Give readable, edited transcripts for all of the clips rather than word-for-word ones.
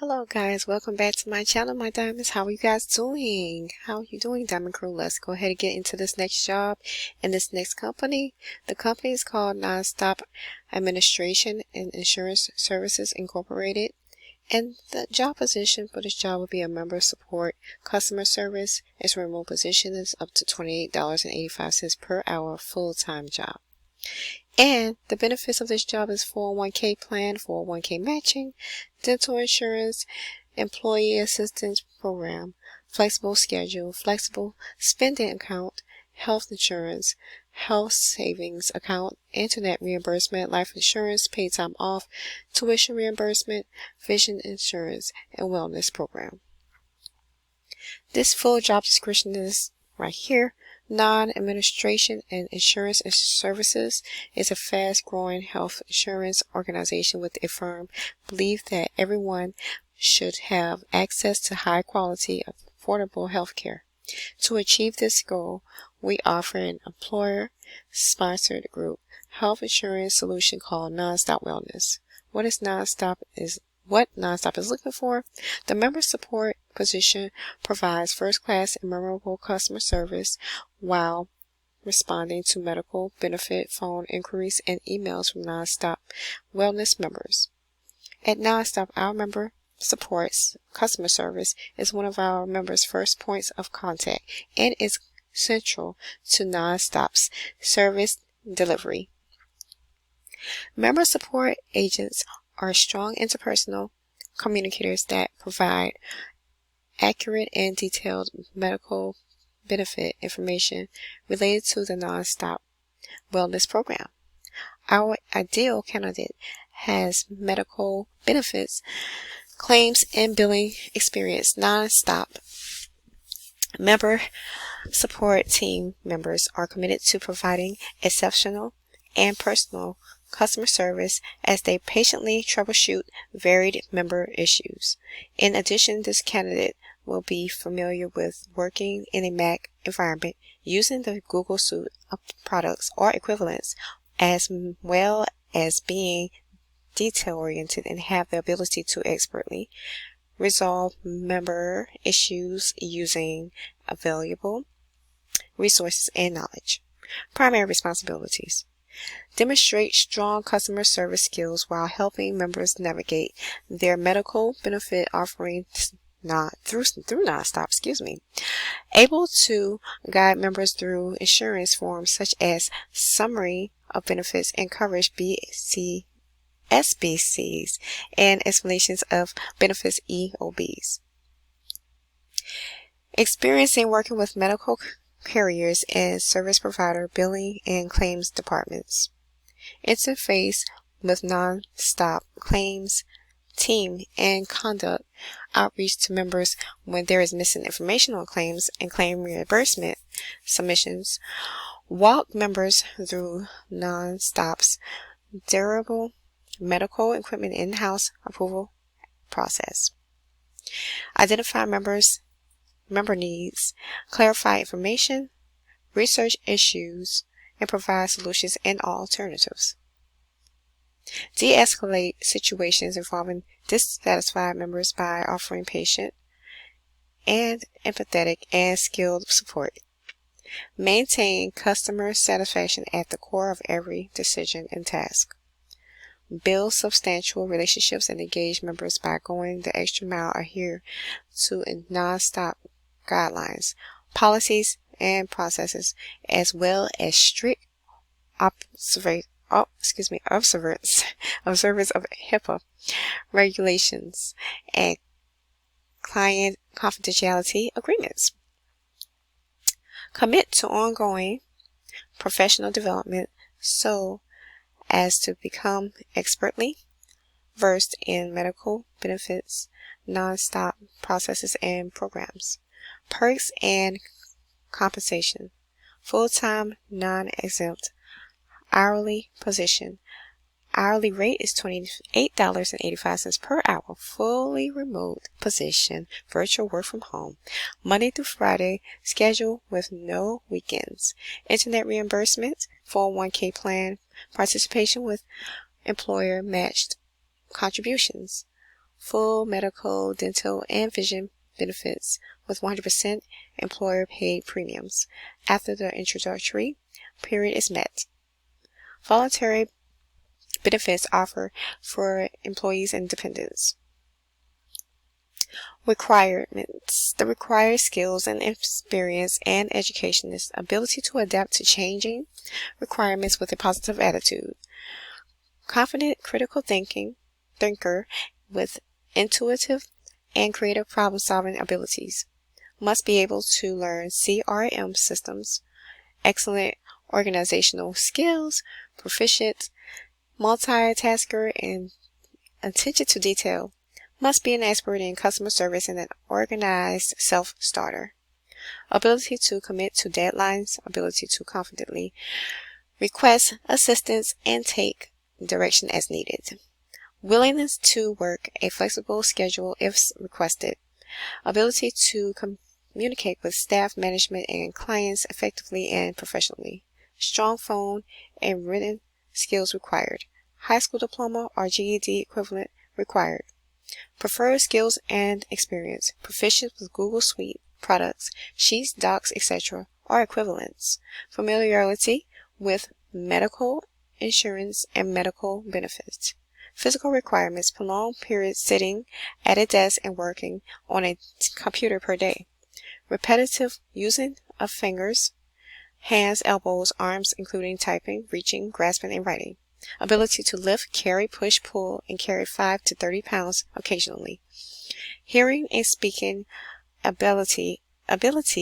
Hello guys, welcome back to my channel, my diamonds. How are you guys doing? How are you doing, Diamond Crew? Let's go ahead and get into this next job and this next company. The company is called Nonstop Administration and Insurance Services Incorporated. And the job position for this job will be a member support customer service. Its remote position is up to $28.85 per hour, full-time job. And the benefits of this job is 401k plan, 401k matching, dental insurance, employee assistance program, flexible schedule, flexible spending account, health insurance, health savings account, internet reimbursement, life insurance, paid time off, tuition reimbursement, vision insurance, and wellness program. This full job description is right here. Non-Administration and Insurance Services is a fast-growing health insurance organization with a firm belief that everyone should have access to high-quality, affordable health care. To achieve this goal, we offer an employer-sponsored group health insurance solution called Nonstop Wellness. What Nonstop is looking for. The member support position provides first-class and memorable customer service while responding to medical benefit phone inquiries and emails from Nonstop Wellness members. At Nonstop, our member supports customer service is one of our members' first points of contact and is central to Nonstop's service delivery. Member support agents are strong interpersonal communicators that provide accurate and detailed medical benefit information related to the Nonstop Wellness program. Our ideal candidate has medical benefits, claims, and billing experience. Nonstop member support team members are committed to providing exceptional and personal customer service as they patiently troubleshoot varied member issues. In addition, this candidate will be familiar with working in a Mac environment using the Google suite of products or equivalents, as well as being detail-oriented and have the ability to expertly resolve member issues using available resources and knowledge. Primary responsibilities: demonstrate strong customer service skills while helping members navigate their medical benefit offerings through Nonstop. Able to guide members through insurance forms such as summary of benefits and coverage SBCs and explanations of benefits EOBs. Experience in working with medical carriers and service provider billing and claims departments. Interface with Nonstop claims team and conduct outreach to members when there is missing information on claims and claim reimbursement submissions. Walk members through Nonstop's durable medical equipment in-house approval process. Identify member needs, clarify information, research issues, and provide solutions and alternatives. De-escalate situations involving dissatisfied members by offering patient and empathetic and skilled support. Maintain customer satisfaction at the core of every decision and task. Build substantial relationships and engage members by going the extra mile. Adhere to Nonstop guidelines, policies, and processes, as well as strict observance of HIPAA regulations and client confidentiality agreements. Commit to ongoing professional development so as to become expertly versed in medical benefits, Nonstop processes and programs. Perks and compensation: full-time, non-exempt, hourly position. Hourly rate is $28.85 per hour. Fully remote position. Virtual work from home. Monday through Friday. Schedule with no weekends. Internet reimbursement. 401k plan. Participation with employer matched contributions. full medical, dental, and vision benefits with 100% employer-paid premiums after the introductory period is met. Voluntary benefits offered for employees and dependents. Requirements. The required skills and experience and education is ability to adapt to changing requirements with a positive attitude. Confident critical thinker with intuitive and creative problem-solving abilities. Must be able to learn CRM systems. Excellent organizational skills. Proficient multitasker and attention to detail. Must be an expert in customer service and an organized self-starter. Ability to commit to deadlines. Ability to confidently request assistance and take direction as needed. Willingness to work a flexible schedule if requested. Ability to communicate with staff, management, and clients effectively and professionally. Strong phone and written skills required. High school diploma or GED equivalent required. Preferred skills and experience. Proficient with Google Suite products, Sheets, Docs, etc. or equivalents. Familiarity with medical insurance and medical benefits. Physical requirements. Prolonged period sitting at a desk and working on a computer per day. Repetitive using of fingers, hands, elbows, arms, including typing, reaching, grasping, and writing. Ability to lift, carry, push, pull, and carry 5 to 30 pounds occasionally. Hearing and speaking ability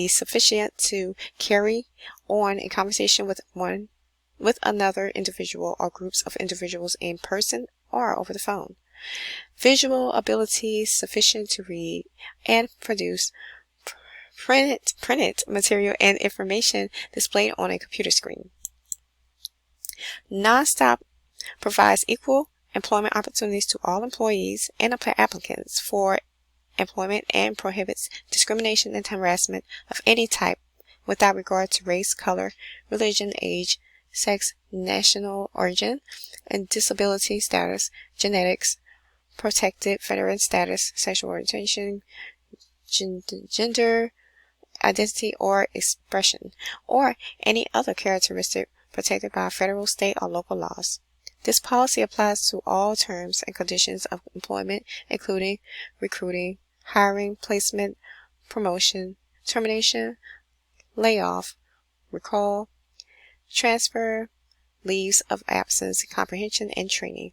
sufficient to carry on a conversation with another individual or groups of individuals in person or over the phone. Visual ability sufficient to read and produce printed material and information displayed on a computer screen. Nonstop provides equal employment opportunities to all employees and applicants for employment and prohibits discrimination and harassment of any type without regard to race, color, religion, age, sex, national origin, and disability status, genetics, protected veteran status, sexual orientation, gender identity or expression, or any other characteristic protected by federal, state, or local laws. This policy applies to all terms and conditions of employment, including recruiting, hiring, placement, promotion, termination, layoff, recall, transfer, leaves of absence, comprehension, and training.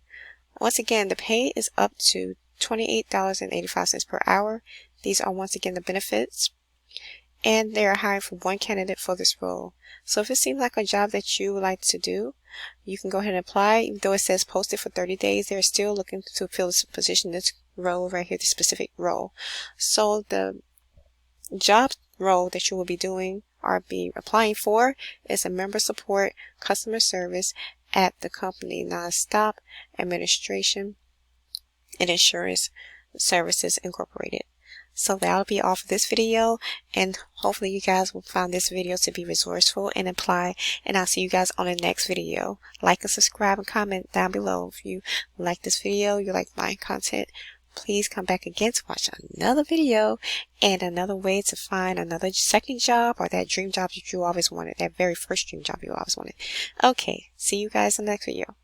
Once again, the pay is up to $28.85 per hour. These are once again the benefits. And they are hiring for one candidate for this role. So if it seems like a job that you would like to do, you can go ahead and apply. Even though it says posted for 30 days, they're still looking to fill this position, this role right here, this specific role. So the job role that you will be doing or be applying for is a member support customer service at the company Nonstop Administration and Insurance Services Incorporated. So that'll be all for this video, and hopefully you guys will find this video to be resourceful and apply, and I'll see you guys on the next video. Like and subscribe and comment down below. If you like this video, you like my content, please come back again to watch another video and another way to find another second job or that dream job that you always wanted, that very first dream job you always wanted. Okay, see you guys in the next video.